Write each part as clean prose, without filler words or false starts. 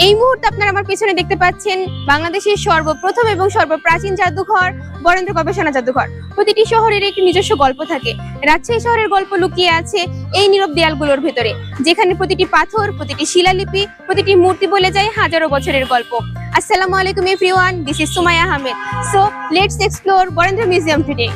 এই মুহূর্তে আপনারা আমার পেছনে দেখতে পাচ্ছেন বাংলাদেশের সর্বপ্রথম এবং সর্বপ্রাচীন জাদুঘর বরেন্দ্র গবেষণা জাদুঘর। প্রতিটি শহরের একটি নিজস্ব গল্প থাকে। রাজশাহী শহরের গল্প লুকিয়ে আছে এই নীরব দেয়ালগুলোর ভেতরে, যেখানে প্রতিটি পাথর, প্রতিটি শিলালিপি, প্রতিটি মূর্তি বলে যায় হাজারো বছরের গল্প। আসসালামু আলাইকুম everyone, this is Sumaiya Ahmed. So let's explore Barendra museum today.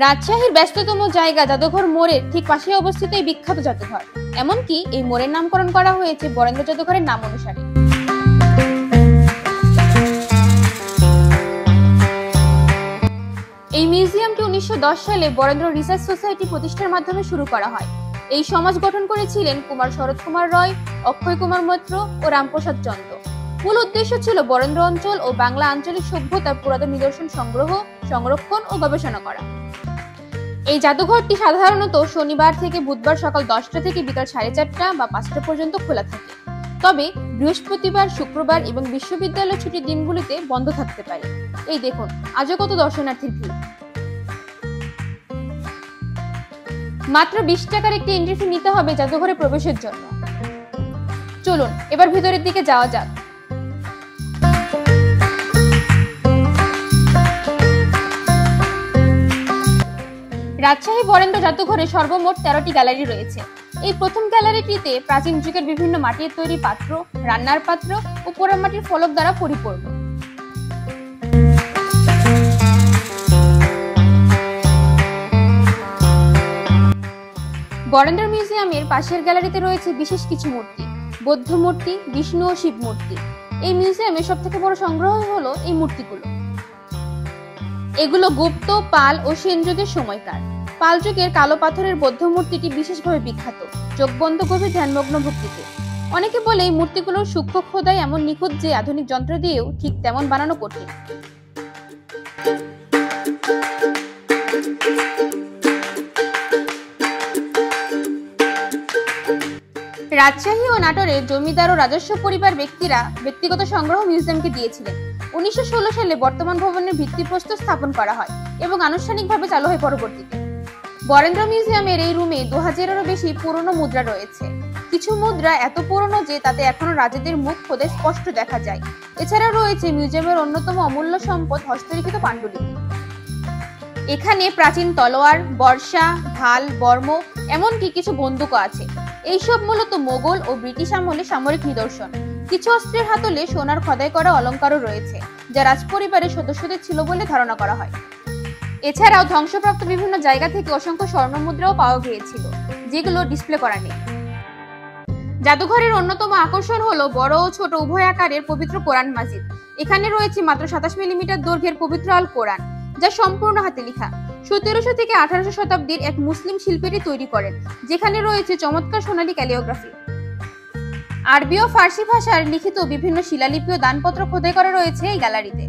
রাজশাহীর ব্যস্ততম জায়গা জাদুঘর মোড়ের ঠিক পাশে অবস্থিত এই বিখ্যাত জাদুঘর। এমনকি এই মোড়ের নামকরণ করা হয়েছে বরেন্দ্র জাদুঘরের নাম অনুসারে। এই মিউজিয়ামটি 1910 সালে বরেন্দ্র রিসার্চ সোসাইটি প্রতিষ্ঠার মাধ্যমে শুরু করা হয়। এই সমাজ গঠন করেছিলেন কুমার শরৎ কুমার রয়, অক্ষয় কুমার মৈত্র ও রামপ্রসাদ চন্দ্র। মূল উদ্দেশ্য ছিল বরেন্দ্র অঞ্চল ও বাংলা আঞ্চলিক সভ্যতার পুরাতন নিদর্শন সংগ্রহ, সংরক্ষণ ও গবেষণা করা। এই জাদুঘরটি সাধারণত শনিবার থেকে বুধবার সকাল 10টা থেকে বিকাল 4:30 বা 5টা পর্যন্ত খোলা থাকে। তবে বৃহস্পতিবার, শুক্রবার এবং বিশ্ববিদ্যালয় ছুটির দিনগুলিতে বন্ধ থাকতে পারে। এই দেখুন আজও কত দর্শনার্থীর ভিড়। মাত্র 20 টাকার একটি এন্ট্রি ফি নিতে হবে জাদুঘরে প্রবেশের জন্য। চলুন এবার ভিতরের দিকে যাওয়া যাক। রাজশাহী বরেন্দ্র জাদুঘরে সর্বমোট 13টি গ্যালারি রয়েছে। এই প্রথম গ্যালারিটিতে প্রাচীন যুগের বিভিন্ন মাটির তৈরি পাত্র, রান্নার পাত্র ও পোড়ামাটির ফলক দ্বারা পরিপূর্ণ। বরেন্দ্র মিউজিয়ামের পাশের গ্যালারিতে রয়েছে বিশেষ কিছু মূর্তি, বৌদ্ধ মূর্তি, বিষ্ণু ও শিব মূর্তি। এই মিউজিয়ামের সবথেকে বড় সংগ্রহ হলো এই মূর্তিগুলো। এগুলো গুপ্ত, পাল ও সেন যুগের সময়কার। পাল যুগের কালো পাথরের বৌদ্ধ মূর্তিটি বিশেষভাবে বিখ্যাত, চোখ বন্ধ গভীর ধ্যানমগ্ন ভক্তিতে। অনেকে বলে এই মূর্তিগুলোর সূক্ষ্ম খোদাই এমন নিখুঁত যে আধুনিক যন্ত্র দিয়েও ঠিক তেমন বানানো কঠিন। রাজশাহী ও নাটোরের জমিদার ও রাজস্ব পরিবার ব্যক্তিরা ব্যক্তিগত সংগ্রহ মিউজিয়ামকে দিয়েছিলেন। 1916 সালে বর্তমান ভবনের ভিত্তিপ্রস্তর স্থাপন করা হয় এবং আনুষ্ঠানিকভাবে চালু হয় পরবর্তীতে। বরেন্দ্র মিউজিয়ামের এই রুমে 2000-এরও বেশি পুরনো মুদ্রা রয়েছে। কিছু মুদ্রা এত পুরনো যে তাতে এখনো রাজাদের মুখ খোদাই স্পষ্ট দেখা যায়। এছাড়া রয়েছে মিউজিয়ামের অন্যতম অমূল্য সম্পদ হস্তলিখিত পাণ্ডুলিপি। এখানে প্রাচীন তলোয়ার, বর্শা, ঢাল, বর্ম, এমনকি কিছু বন্দুকও আছে। এইসব মূলত মোগল ও ব্রিটিশ আমলে সামরিক নিদর্শন। কিছু অস্ত্রের হাতলে সোনার খোদাই করা অলংকারও রয়েছে, যা রাজপরিবারের সদস্যদের ছিল বলে ধারণা করা হয়। এছাড়াও ধ্বংসপ্রাপ্ত বিভিন্ন জায়গা থেকে অসংখ্য স্বর্ণ মুদ্রাও পাওয়া গিয়েছিল, যেগুলো ডিসপ্লে করা নেই। জাদুঘরের অন্যতম আকর্ষণ হলো বড় ও ছোট উভয় আকারের পবিত্র কোরআন মাজিদ। এখানে রয়েছে মাত্র 27 মিলিমিটার দৈর্ঘ্যের পবিত্র আল কোরআন, যা সম্পূর্ণ হাতে লেখা। 1700 থেকে 1800 শতাব্দীর এক মুসলিম শিল্পীটি তৈরি করেন, যেখানে রয়েছে চমৎকার সোনালী ক্যালিওগ্রাফি। আরবি ও ফার্সি ভাষার লিখিত বিভিন্ন শিলালিপি ও দানপত্র খোদাই করা রয়েছে এই গ্যালারিতে।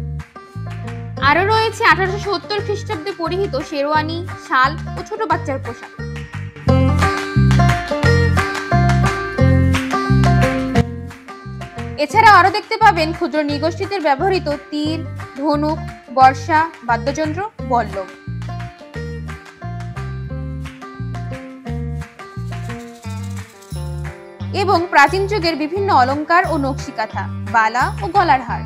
আরো রয়েছে 1870 খ্রিস্টাব্দে পরিহিত শেরওয়ানি, শাল ও ছোট বাচ্চার পোশাক। এছাড়া আরো দেখতে পাবেন ক্ষুদ্র নৃগোষ্ঠীদের ব্যবহৃত তীর, ধনুক, বর্শা, বাদ্যযন্ত্র, বল্লম। এবং প্রাচীন যুগের বিভিন্ন অলংকার ও নকশি কাঁথা, বালা ও গলার হার।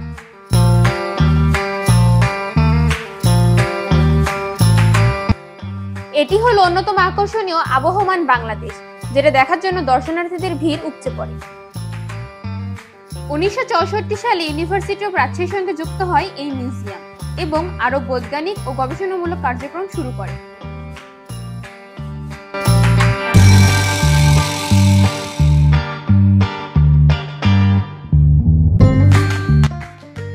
এটি হলো অন্যতম আকর্ষণীয় আবহমান বাংলাদেশ, যেটা দেখার জন্য দর্শনার্থীদের ভিড় উপচে পড়ে। 1964 সালে ইউনিভার্সিটি অফ রাজশাহীর সঙ্গে যুক্ত হয় এই মিউজিয়াম এবং আরো বৈজ্ঞানিক ও গবেষণামূলক কার্যক্রম শুরু করে।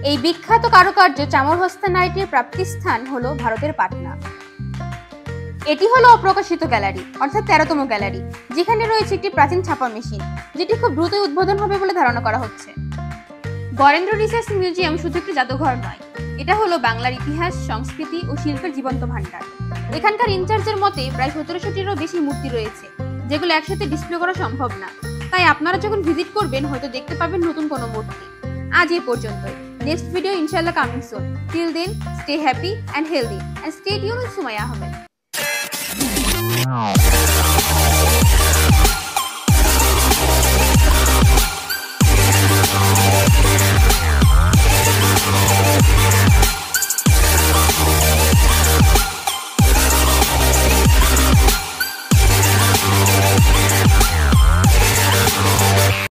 এই বিখ্যাত কারুকার্য চামর হস্তা নারীটির প্রাপ্তিস্থান হলো ভারতের পাটনা। এটি হলো অপ্রকাশিত গ্যালারি, অর্থাৎ 13তম গ্যালারি, যেখানে রয়েছে একটি প্রাচীন ছাপা মেশিন, যেটি খুব দ্রুতই উদ্বোধন হবে বলে ধারণা করা হচ্ছে। বরেন্দ্র রিসার্চ মিউজিয়াম শুধু একটি জাদুঘর নয়, এটা হলো বাংলার ইতিহাস, সংস্কৃতি ও শিল্পের জীবন্ত ভান্ডার। এখানকার ইনচার্জের মতে প্রায় 1700-টিরও বেশি মূর্তি রয়েছে, যেগুলো একসাথে ডিসপ্লে করা সম্ভব না। তাই আপনারা যখন ভিজিট করবেন হয়তো দেখতে পাবেন নতুন কোনো মূর্তি। আজ এই পর্যন্তই। Next video inshallah coming soon. Till then, stay happy and healthy and stay tuned with Sumaya Ahmed.